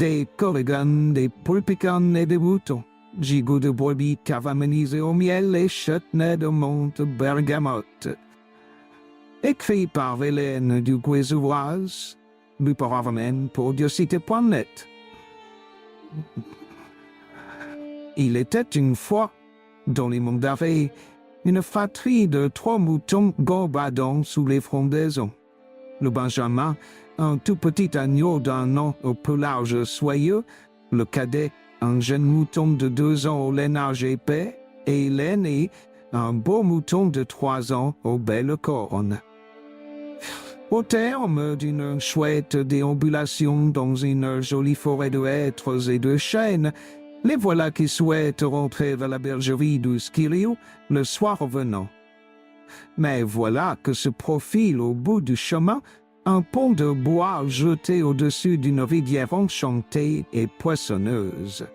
des corrigans, des poulpicans et des boutons, gigots de brebis caramélisés au miel et chutney de menthe bergamote. Écrit par Hélène du Guézouroise, lu par Armen pour diocité.net. Il était une fois, dans les monts d'Arrée, une fratrie de 3 moutons gambadant sous les frondaisons. Le Benjamin, un tout petit agneau d'un an au pelage soyeux, le cadet, un jeune mouton de 2 ans au lainage épais, et l'aîné, un beau mouton de 3 ans aux belles cornes. Au terme d'une chouette déambulation dans une jolie forêt de hêtres et de chênes, les voilà qui souhaitent rentrer vers la bergerie du Scirio le soir venant. Mais voilà que se profile au bout du chemin un pont de bois jeté au-dessus d'une rivière enchantée et poissonneuse.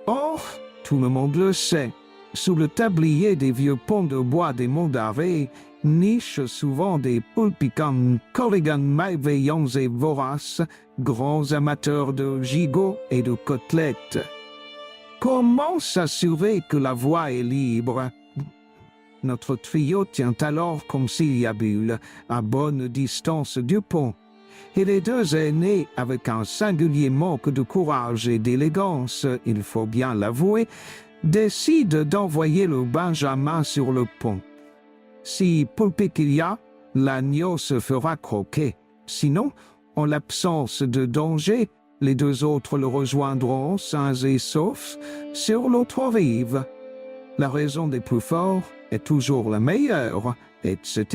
Or, tout le monde le sait, sous le tablier des vieux ponts de bois des monts d'Arrée, nichent souvent des poulpicans, corrigans malveillants et voraces, grands amateurs de gigots et de côtelettes. Comment s'assurer que la voie est libre? Notre trio tient alors conciliabule, à bonne distance du pont, et les 2 aînés, avec un singulier manque de courage et d'élégance, il faut bien l'avouer, décident d'envoyer le Benjamin sur le pont. Si Poulpic il y a, l'agneau se fera croquer. Sinon, en l'absence de danger, les 2 autres le rejoindront sains et saufs sur l'autre rive. La raison des plus forts est toujours la meilleure, etc.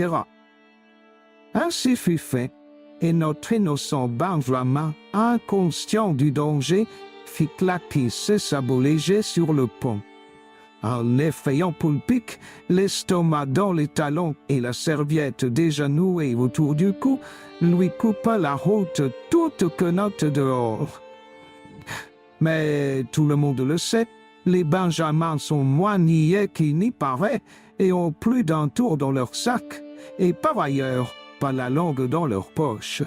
Ainsi fut fait, et notre innocent Benjamin, inconscient du danger, fit claquer ses sabots légers sur le pont. En effrayant Poulpic, l'estomac dans les talons et la serviette déjà nouée autour du cou, lui coupa la route toute quenotte dehors. Mais tout le monde le sait, les Benjamins sont moins niais qu'il n'y paraît et ont plus d'un tour dans leur sac, et par ailleurs, pas la langue dans leur poche.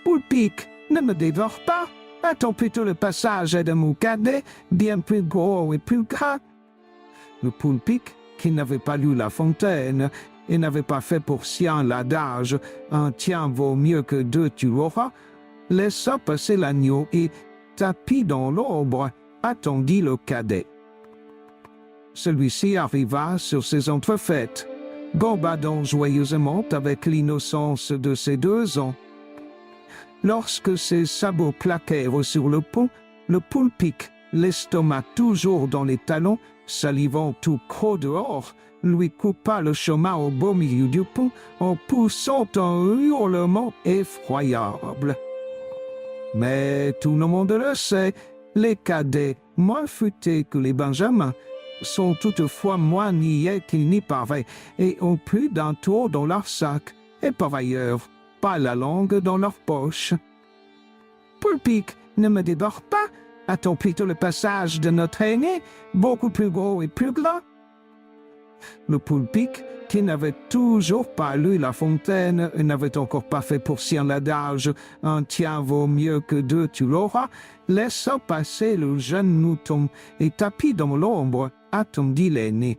Poulpic, ne me dévore pas, attends plutôt le passage de mon cadet, bien plus gros et plus gras. Le Poulpic, qui n'avait pas lu La Fontaine et n'avait pas fait pour sien l'adage « un tien vaut mieux que 2 tu l'auras », laissa passer l'agneau et, tapis dans l'ombre, attendit le cadet. Celui-ci arriva sur ses entrefaites, gambadant joyeusement avec l'innocence de ses 2 ans. Lorsque ses sabots claquèrent sur le pont, le Poulpic, l'estomac toujours dans les talons, salivant tout croc dehors, lui coupa le chemin au beau milieu du pont en poussant un hurlement effroyable. Mais tout le monde le sait, les cadets, moins futés que les Benjamins, sont toutefois moins niais qu'il n'y paraît et ont plus d'un tour dans leur sac, et par ailleurs, pas la langue dans leur poche. Poulpic, ne me déborde pas, attends plutôt le passage de notre aîné, beaucoup plus gros et plus gras. Le Poulpic, qui n'avait toujours pas lu La Fontaine et n'avait encore pas fait pour sien l'adage « un tien vaut mieux que 2 tu l'auras », laissa passer le jeune mouton et tapis dans l'ombre, attendit l'aîné.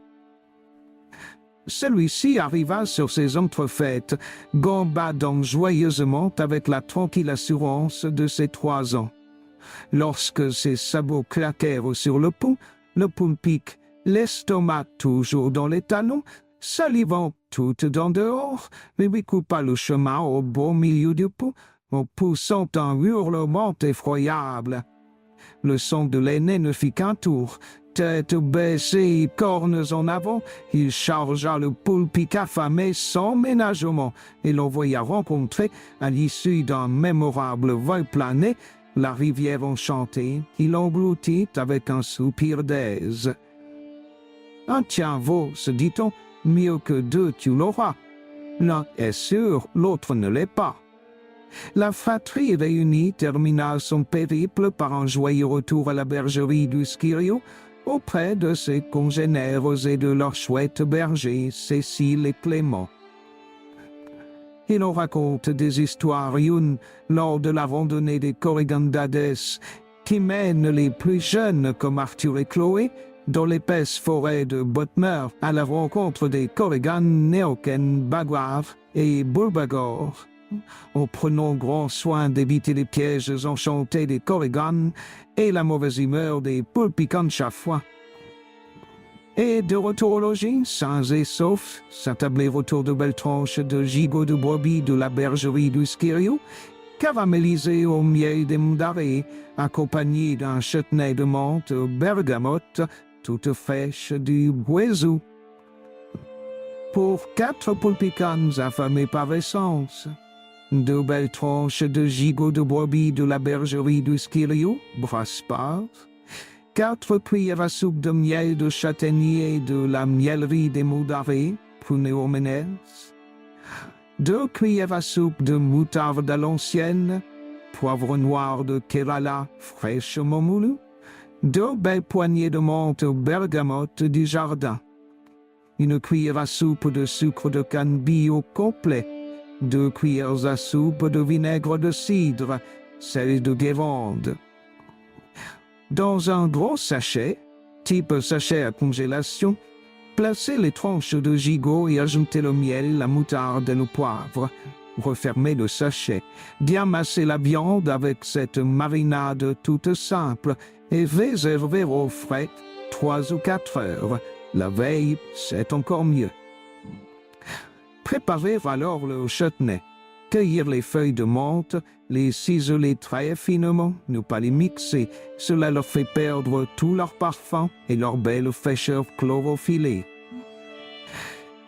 Celui-ci arriva sur ses entrefaites, gambadant joyeusement avec la tranquille assurance de ses 3 ans. Lorsque ses sabots claquèrent sur le pont, le Poulpic, l'estomac toujours dans les talons, salivant tout en dehors, lui coupa le chemin au beau milieu du pont, en poussant un hurlement effroyable. Le sang de l'aîné ne fit qu'un tour. Tête baissée, cornes en avant, il chargea le Poulpic affamé sans ménagement et l'envoya rencontrer, à l'issue d'un mémorable vol plané, la rivière enchantée. Il engloutit avec un soupir d'aise. Un tien vaut, se dit-on, mieux que 2 tu l'auras. L'un est sûr, l'autre ne l'est pas. La fratrie réunie termina son périple par un joyeux retour à la bergerie du Scirio, auprès de ses congénères et de leur chouette berger, Cécile et Clément. Il en raconte des histoires une lors de la randonnée des Corrigans d'Hadès, qui mène les plus jeunes comme Arthur et Chloé dans l'épaisse forêt de Bodmer à la rencontre des Corrigans Neoken, Bagwar et Bulbagor. En prenant grand soin d'éviter les pièges enchantés des Corrigans et la mauvaise humeur des Pulpicans chaque fois. Et de retour au logis, sains et saufs, s'attabler autour de belles tranches de gigot de brebis de la bergerie du Skirio, caramélisé au miel des Mondarets, accompagné d'un chutney de menthe bergamote, toute fraîche du Boisou. Pour 4 Pulpicans affamés par essence, 2 belles tranches de gigot de brebis de la bergerie du Skirio, Braspar, 4 cuillères à soupe de miel de châtaignier de la miellerie des Mondarets, Prunéoménès, 2 cuillères à soupe de moutarde à l'ancienne, poivre noir de Kerala fraîchement moulu, 2 belles poignées de menthe bergamote du jardin, une cuillère à soupe de sucre de canne bio complet, 2 cuillères à soupe de vinaigre de cidre, celle de Guérande. Dans un gros sachet, type sachet à congélation, placez les tranches de gigot et ajoutez le miel, la moutarde et le poivre. Refermez le sachet, bien masser la viande avec cette marinade toute simple et réservez au frais 3 ou 4 heures. La veille, c'est encore mieux. Préparez alors le chutney. Cueillir les feuilles de menthe, les ciseler très finement, ne pas les mixer, cela leur fait perdre tout leur parfum et leur belle fraîcheur chlorophyllée.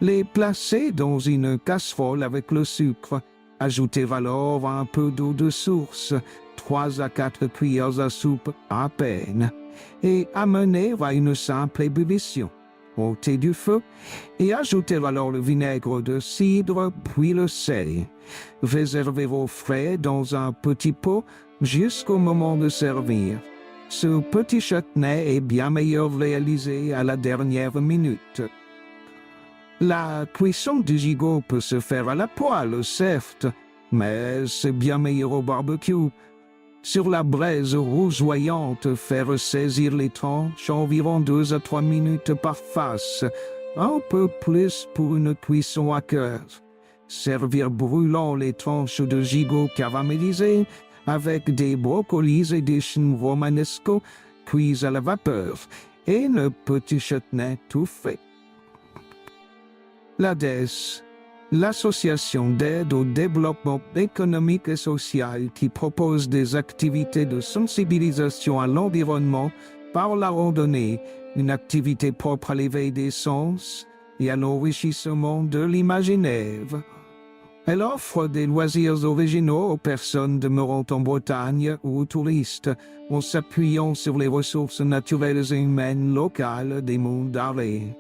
Les placer dans une casserole avec le sucre. Ajoutez alors un peu d'eau de source, 3 à 4 cuillères à soupe à peine, et amenez à une simple ébullition. Ôtez du feu et ajoutez alors le vinaigre de cidre puis le sel. Réservez vos frais dans un petit pot jusqu'au moment de servir. Ce petit chutney est bien meilleur réalisé à la dernière minute. La cuisson du gigot peut se faire à la poêle, certes, mais c'est bien meilleur au barbecue. Sur la braise rougeoyante, faire saisir les tranches environ 2 à 3 minutes par face, un peu plus pour une cuisson à cœur. Servir brûlant les tranches de gigot caramélisées avec des brocolis et des chines romanesco cuits à la vapeur et le petit chutney tout fait. L'ADES, l'Association d'aide au développement économique et social qui propose des activités de sensibilisation à l'environnement par la randonnée, une activité propre à l'éveil des sens et à l'enrichissement de l'imaginaire. Elle offre des loisirs originaux aux personnes demeurant en Bretagne ou aux touristes, en s'appuyant sur les ressources naturelles et humaines locales des monts d'arrêt.